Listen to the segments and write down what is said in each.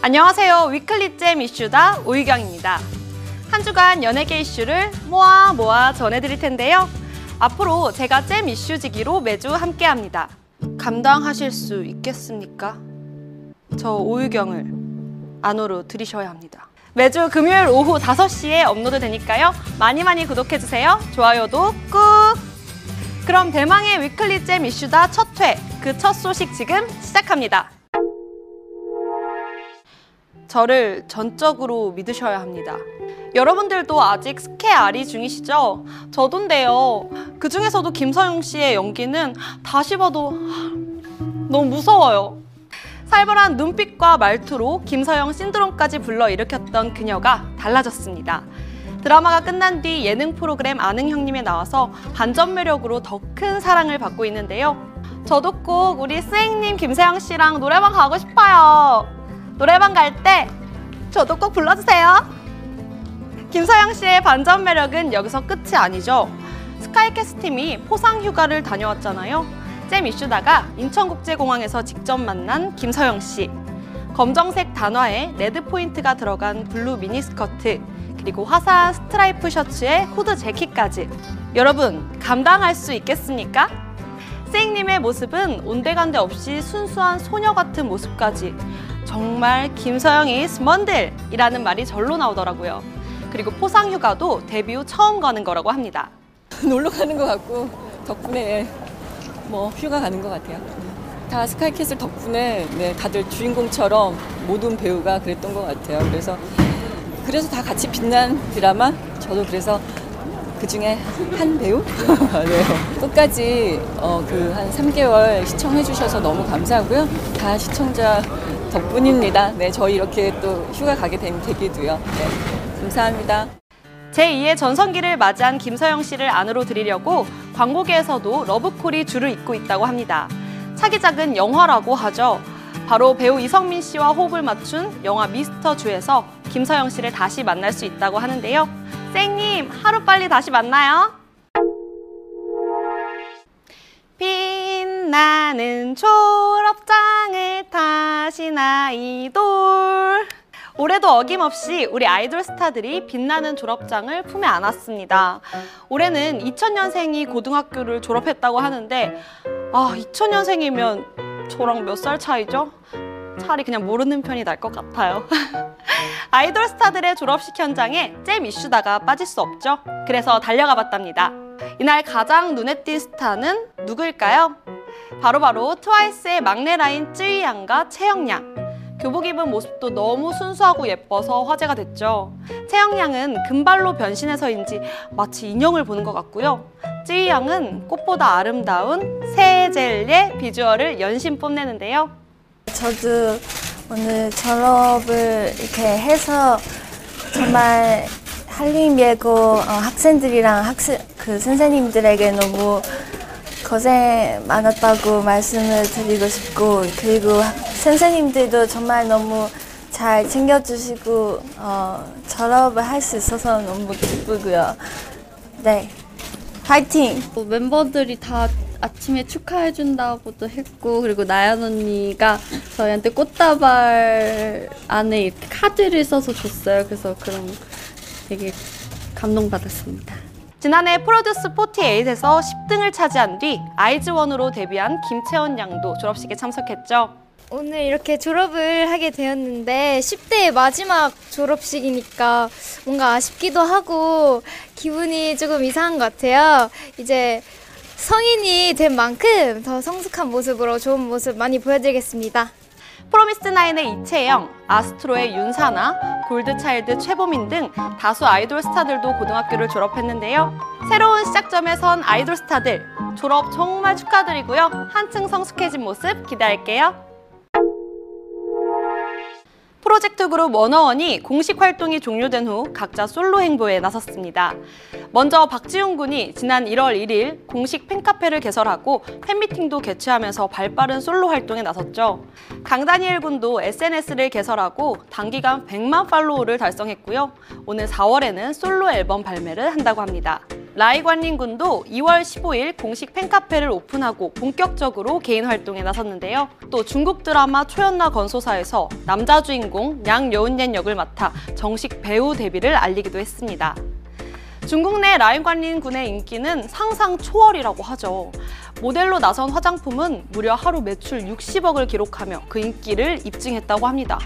안녕하세요. 위클리 잼 이슈다 오유경입니다. 한 주간 연예계 이슈를 모아 전해드릴 텐데요. 앞으로 제가 잼 이슈지기로 매주 함께합니다. 감당하실 수 있겠습니까? 저 오유경을 안으로 들이셔야 합니다. 매주 금요일 오후 5시에 업로드 되니까요. 많이 구독해주세요. 좋아요도 꾹! 그럼 대망의 위클리 잼 이슈다 첫 회, 그 첫 소식 지금 시작합니다. 저를 전적으로 믿으셔야 합니다. 여러분들도 아직 스케아리 중이시죠? 저도인데요. 그 중에서도 김서영 씨의 연기는 다시 봐도 너무 무서워요. 살벌한 눈빛과 말투로 김서영 신드롬까지 불러일으켰던 그녀가 달라졌습니다. 드라마가 끝난 뒤 예능 프로그램 아는 형님에 나와서 반전 매력으로 더 큰 사랑을 받고 있는데요. 저도 꼭 우리 스행님 김서영 씨랑 노래방 가고 싶어요. 노래방 갈 때 저도 꼭 불러주세요. 김서영 씨의 반전 매력은 여기서 끝이 아니죠. 스카이캐스 팀이 포상 휴가를 다녀왔잖아요. 잼 이슈다가 인천국제공항에서 직접 만난 김서영 씨. 검정색 단화에 레드 포인트가 들어간 블루 미니스커트, 그리고 화사한 스트라이프 셔츠에 후드 재킷까지. 여러분, 감당할 수 있겠습니까? 스행님의 모습은 온데간데 없이 순수한 소녀 같은 모습까지. 정말 김서영이 스먼들이라는 말이 절로 나오더라고요. 그리고 포상 휴가도 데뷔 후 처음 가는 거라고 합니다. 놀러 가는 것 같고 덕분에 휴가 가는 것 같아요. 다 스카이캐슬 덕분에 다들 주인공처럼 모든 배우가 그랬던 것 같아요. 그래서 다 같이 빛난 드라마. 저도 그래서 그 중에 한 배우? 네. 끝까지 한 3개월 시청해 주셔서 너무 감사하고요. 다 시청자 덕분입니다. 네, 저희 이렇게 또 휴가 가게 된 계기도요. 네, 감사합니다. 제2의 전성기를 맞이한 김서영 씨를 안으로 들이려고 광고계에서도 러브콜이 줄을 잇고 있다고 합니다. 차기작은 영화라고 하죠. 바로 배우 이성민 씨와 호흡을 맞춘 영화 미스터 주에서 김서영 씨를 다시 만날 수 있다고 하는데요. 쌩님, 하루빨리 다시 만나요. 빛나는 졸업장을 타신 아이돌. 올해도 어김없이 우리 아이돌 스타들이 빛나는 졸업장을 품에 안았습니다. 올해는 2000년생이 고등학교를 졸업했다고 하는데 2000년생이면 저랑 몇 살 차이죠? 차라리 그냥 모르는 편이 날 것 같아요. 아이돌 스타들의 졸업식 현장에 잼 이슈다가 빠질 수 없죠. 그래서 달려가 봤답니다. 이날 가장 눈에 띈 스타는 누구일까요? 바로 트와이스의 막내 라인 쯔위양과 채영양. 교복 입은 모습도 너무 순수하고 예뻐서 화제가 됐죠. 채영양은 금발로 변신해서인지 마치 인형을 보는 것 같고요. 쯔위양은 꽃보다 아름다운 새젤리의 비주얼을 연신 뽐내는데요. 저도 오늘 졸업을 이렇게 해서 정말 한림예고 학생들이랑 선생님들에게 너무 고생 많았다고 말씀을 드리고 싶고, 그리고 선생님들도 정말 너무 잘 챙겨주시고 졸업을 할 수 있어서 너무 기쁘고요. 네, 파이팅! 멤버들이 다 아침에 축하해준다고도 했고, 그리고 나연 언니가 저희한테 꽃다발 안에 이렇게 카드를 써서 줬어요. 그래서 그런 되게 감동받았습니다. 지난해 프로듀스 48에서 10등을 차지한 뒤 아이즈원으로 데뷔한 김채원 양도 졸업식에 참석했죠. 오늘 이렇게 졸업을 하게 되었는데 10대의 마지막 졸업식이니까 뭔가 아쉽기도 하고 기분이 조금 이상한 것 같아요. 이제 성인이 된 만큼 더 성숙한 모습으로 좋은 모습 많이 보여드리겠습니다. 프로미스나인의 이채영, 아스트로의 윤사나, 골드차일드 최보민 등 다수 아이돌 스타들도 고등학교를 졸업했는데요. 새로운 시작점에 선 아이돌 스타들, 졸업 정말 축하드리고요. 한층 성숙해진 모습 기대할게요. 프로젝트 그룹 워너원이 공식 활동이 종료된 후 각자 솔로 행보에 나섰습니다. 먼저 박지훈 군이 지난 1월 1일 공식 팬카페를 개설하고 팬미팅도 개최하면서 발빠른 솔로 활동에 나섰죠. 강다니엘 군도 SNS를 개설하고 단기간 100만 팔로워를 달성했고요. 오늘 4월에는 솔로 앨범 발매를 한다고 합니다. 라이관린 군도 2월 15일 공식 팬카페를 오픈하고 본격적으로 개인 활동에 나섰는데요. 또 중국 드라마 초연나 건소사에서 남자 주인공 양여운옌 역을 맡아 정식 배우 데뷔를 알리기도 했습니다. 중국 내 라이관린 군의 인기는 상상 초월이라고 하죠. 모델로 나선 화장품은 무려 하루 매출 60억을 기록하며 그 인기를 입증했다고 합니다.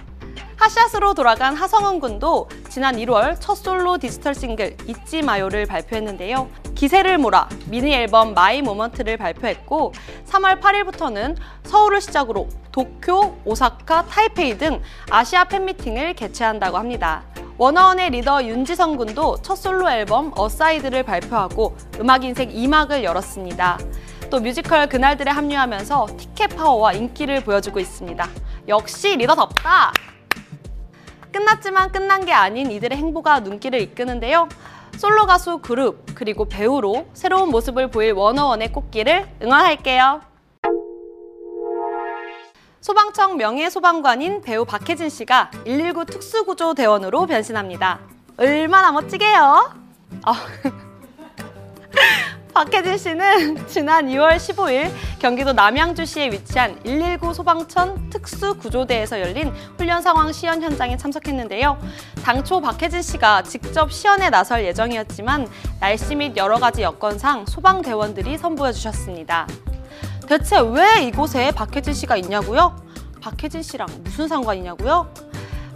핫샷으로 돌아간 하성은 군도 지난 1월 첫 솔로 디지털 싱글 잊지 마요를 발표했는데요. 기세를 몰아 미니 앨범 마이 모먼트를 발표했고 3월 8일부터는 서울을 시작으로 도쿄, 오사카, 타이페이 등 아시아 팬미팅을 개최한다고 합니다. 워너원의 리더 윤지성 군도 첫 솔로 앨범 어사이드를 발표하고 음악 인생 2막을 열었습니다. 또 뮤지컬 그날들에 합류하면서 티켓 파워와 인기를 보여주고 있습니다. 역시 리더답다! 끝났지만 끝난 게 아닌 이들의 행보가 눈길을 이끄는데요. 솔로 가수, 그룹, 그리고 배우로 새로운 모습을 보일 워너원의 꽃길을 응원할게요. 소방청 명예소방관인 배우 박혜진 씨가 119 특수구조대원으로 변신합니다. 얼마나 멋지게요? 박혜진 씨는 지난 2월 15일 경기도 남양주시에 위치한 119 소방청 특수구조대에서 열린 훈련 상황 시연 현장에 참석했는데요. 당초 박혜진 씨가 직접 시연에 나설 예정이었지만 날씨 및 여러 가지 여건상 소방대원들이 선보여 주셨습니다. 대체 왜 이곳에 박혜진 씨가 있냐고요? 박혜진 씨랑 무슨 상관이냐고요?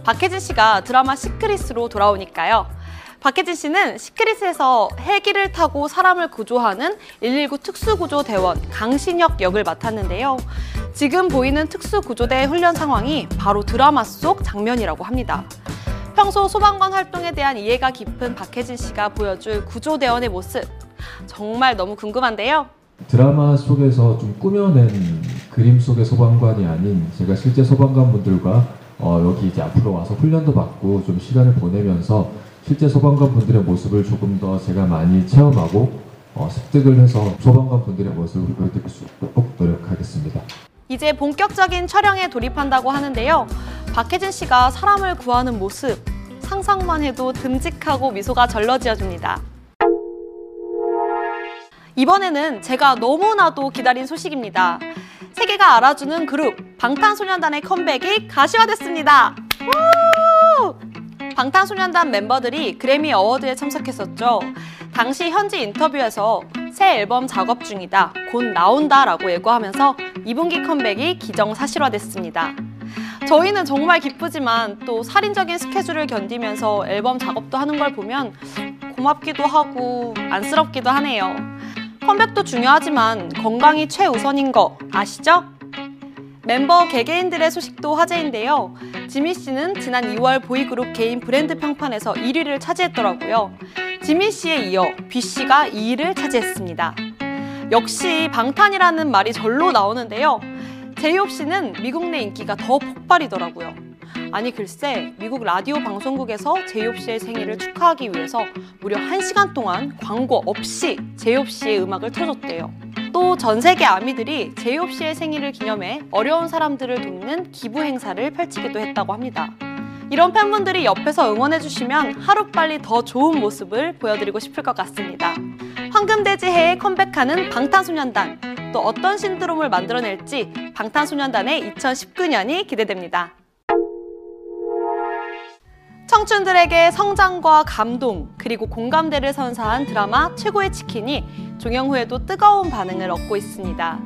박혜진 씨가 드라마 시크릿으로 돌아오니까요. 박혜진 씨는 시크릿에서 헬기를 타고 사람을 구조하는 119 특수구조대원 강신혁 역을 맡았는데요. 지금 보이는 특수구조대 훈련 상황이 바로 드라마 속 장면이라고 합니다. 평소 소방관 활동에 대한 이해가 깊은 박혜진 씨가 보여줄 구조대원의 모습, 정말 너무 궁금한데요. 드라마 속에서 좀 꾸며낸 그림 속의 소방관이 아닌 제가 실제 소방관 분들과 여기 이제 앞으로 와서 훈련도 받고 좀 시간을 보내면서 실제 소방관 분들의 모습을 조금 더 제가 많이 체험하고 습득을 해서 소방관 분들의 모습을 보여드릴 수 있도록 꼭 노력하겠습니다. 이제 본격적인 촬영에 돌입한다고 하는데요. 박혜진 씨가 사람을 구하는 모습, 상상만 해도 듬직하고 미소가 절러지어집니다. 이번에는 제가 너무나도 기다린 소식입니다. 세계가 알아주는 그룹 방탄소년단의 컴백이 가시화됐습니다. 방탄소년단 멤버들이 그래미 어워드에 참석했었죠. 당시 현지 인터뷰에서 새 앨범 작업 중이다, 곧 나온다 라고 예고하면서 2분기 컴백이 기정사실화됐습니다. 저희는 정말 기쁘지만 또 살인적인 스케줄을 견디면서 앨범 작업도 하는 걸 보면 고맙기도 하고 안쓰럽기도 하네요. 컴백도 중요하지만 건강이 최우선인 거 아시죠? 멤버 개개인들의 소식도 화제인데요. 지민 씨는 지난 2월 보이그룹 개인 브랜드 평판에서 1위를 차지했더라고요. 지민 씨에 이어 B 씨가 2위를 차지했습니다. 역시 방탄이라는 말이 절로 나오는데요. 제이홉 씨는 미국 내 인기가 더 폭발이더라고요. 아니 글쎄 미국 라디오 방송국에서 제이홉 씨의 생일을 축하하기 위해서 무려 1시간 동안 광고 없이 제이홉 씨의 음악을 틀어줬대요. 또 전 세계 아미들이 제이홉 씨의 생일을 기념해 어려운 사람들을 돕는 기부 행사를 펼치기도 했다고 합니다. 이런 팬분들이 옆에서 응원해주시면 하루빨리 더 좋은 모습을 보여드리고 싶을 것 같습니다. 황금돼지해에 컴백하는 방탄소년단, 또 어떤 신드롬을 만들어낼지 방탄소년단의 2019년이 기대됩니다. 청춘들에게 성장과 감동, 그리고 공감대를 선사한 드라마 최고의 치킨이 종영 후에도 뜨거운 반응을 얻고 있습니다.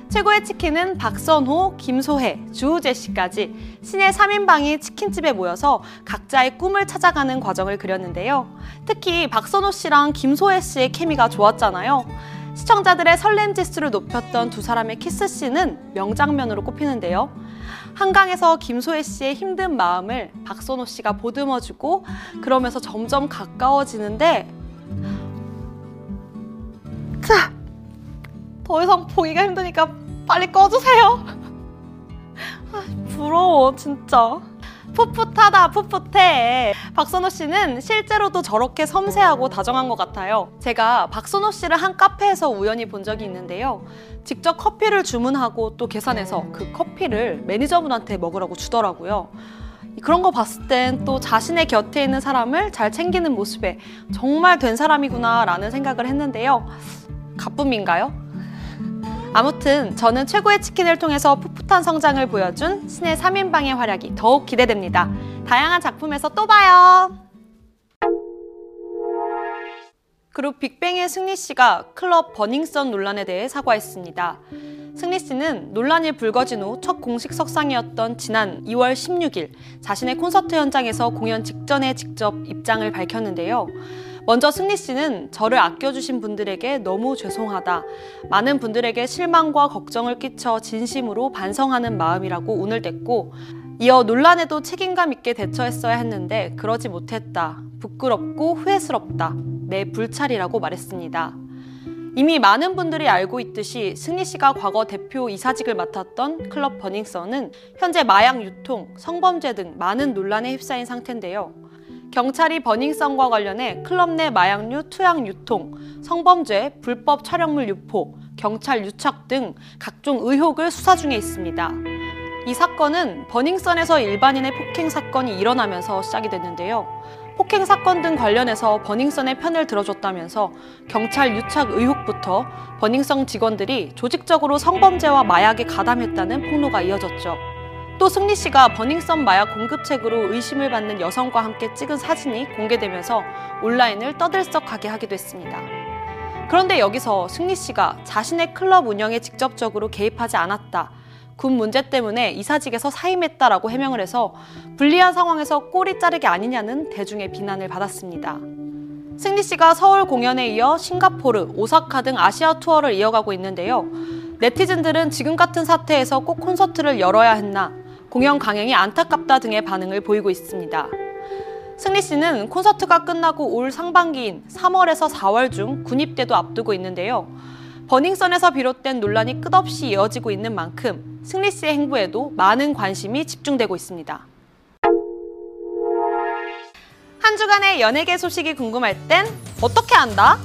최고의 치킨은 박선호, 김소혜, 주우재 씨까지 신의 3인방이 치킨집에 모여서 각자의 꿈을 찾아가는 과정을 그렸는데요. 특히 박선호 씨랑 김소혜 씨의 케미가 좋았잖아요. 시청자들의 설렘 지수를 높였던 두 사람의 키스씬은 명장면으로 꼽히는데요. 한강에서 김소혜 씨의 힘든 마음을 박선호 씨가 보듬어주고 그러면서 점점 가까워지는데 더 이상 보기가 힘드니까 빨리 꺼주세요. 부러워 진짜. 풋풋하다 풋풋해. 박선호 씨는 실제로도 저렇게 섬세하고 다정한 것 같아요. 제가 박선호 씨를 한 카페에서 우연히 본 적이 있는데요. 직접 커피를 주문하고 또 계산해서 그 커피를 매니저분한테 먹으라고 주더라고요. 그런 거 봤을 땐 또 자신의 곁에 있는 사람을 잘 챙기는 모습에 정말 된 사람이구나 라는 생각을 했는데요. 가쁨인가요? 아무튼 저는 최고의 치킨을 통해서 풋풋한 성장을 보여준 신의 3인방의 활약이 더욱 기대됩니다. 다양한 작품에서 또 봐요. 그룹 빅뱅의 승리 씨가 클럽 버닝썬 논란에 대해 사과했습니다. 승리 씨는 논란이 불거진 후 첫 공식 석상이었던 지난 2월 16일 자신의 콘서트 현장에서 공연 직전에 직접 입장을 밝혔는데요. 먼저 승리 씨는 저를 아껴주신 분들에게 너무 죄송하다. 많은 분들에게 실망과 걱정을 끼쳐 진심으로 반성하는 마음이라고 운을 댔고 이어 논란에도 책임감 있게 대처했어야 했는데 그러지 못했다. 부끄럽고 후회스럽다. 내 불찰이라고 말했습니다. 이미 많은 분들이 알고 있듯이 승리 씨가 과거 대표 이사직을 맡았던 클럽 버닝썬은 현재 마약 유통, 성범죄 등 많은 논란에 휩싸인 상태인데요. 경찰이 버닝썬과 관련해 클럽 내 마약류 투약 유통, 성범죄, 불법 촬영물 유포, 경찰 유착 등 각종 의혹을 수사 중에 있습니다. 이 사건은 버닝썬에서 일반인의 폭행 사건이 일어나면서 시작이 됐는데요. 폭행 사건 등 관련해서 버닝썬의 편을 들어줬다면서 경찰 유착 의혹부터 버닝썬 직원들이 조직적으로 성범죄와 마약에 가담했다는 폭로가 이어졌죠. 또 승리 씨가 버닝썬 마약 공급책으로 의심을 받는 여성과 함께 찍은 사진이 공개되면서 온라인을 떠들썩하게 하기도 했습니다. 그런데 여기서 승리 씨가 자신의 클럽 운영에 직접적으로 개입하지 않았다. 군 문제 때문에 이사직에서 사임했다라고 해명을 해서 불리한 상황에서 꼬리 자르기 아니냐는 대중의 비난을 받았습니다. 승리 씨가 서울 공연에 이어 싱가포르, 오사카 등 아시아 투어를 이어가고 있는데요. 네티즌들은 지금 같은 사태에서 꼭 콘서트를 열어야 했나, 공연 강행이 안타깝다 등의 반응을 보이고 있습니다. 승리 씨는 콘서트가 끝나고 올 상반기인 3월에서 4월 중 군입대도 앞두고 있는데요. 버닝썬에서 비롯된 논란이 끝없이 이어지고 있는 만큼 승리 씨의 행보에도 많은 관심이 집중되고 있습니다. 한 주간의 연예계 소식이 궁금할 땐 어떻게 한다?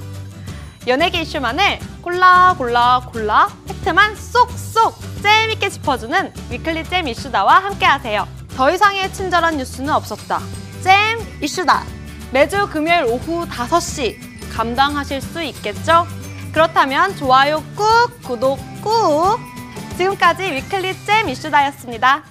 연예계 이슈만을 골라 팩트만 쏙쏙 재밌게 짚어주는 위클리 잼 이슈다와 함께하세요. 더 이상의 친절한 뉴스는 없었다. 잼 이슈다. 매주 금요일 오후 5시 감당하실 수 있겠죠? 그렇다면 좋아요 꾹, 구독 꾹. 지금까지 위클리 잼 이슈다였습니다.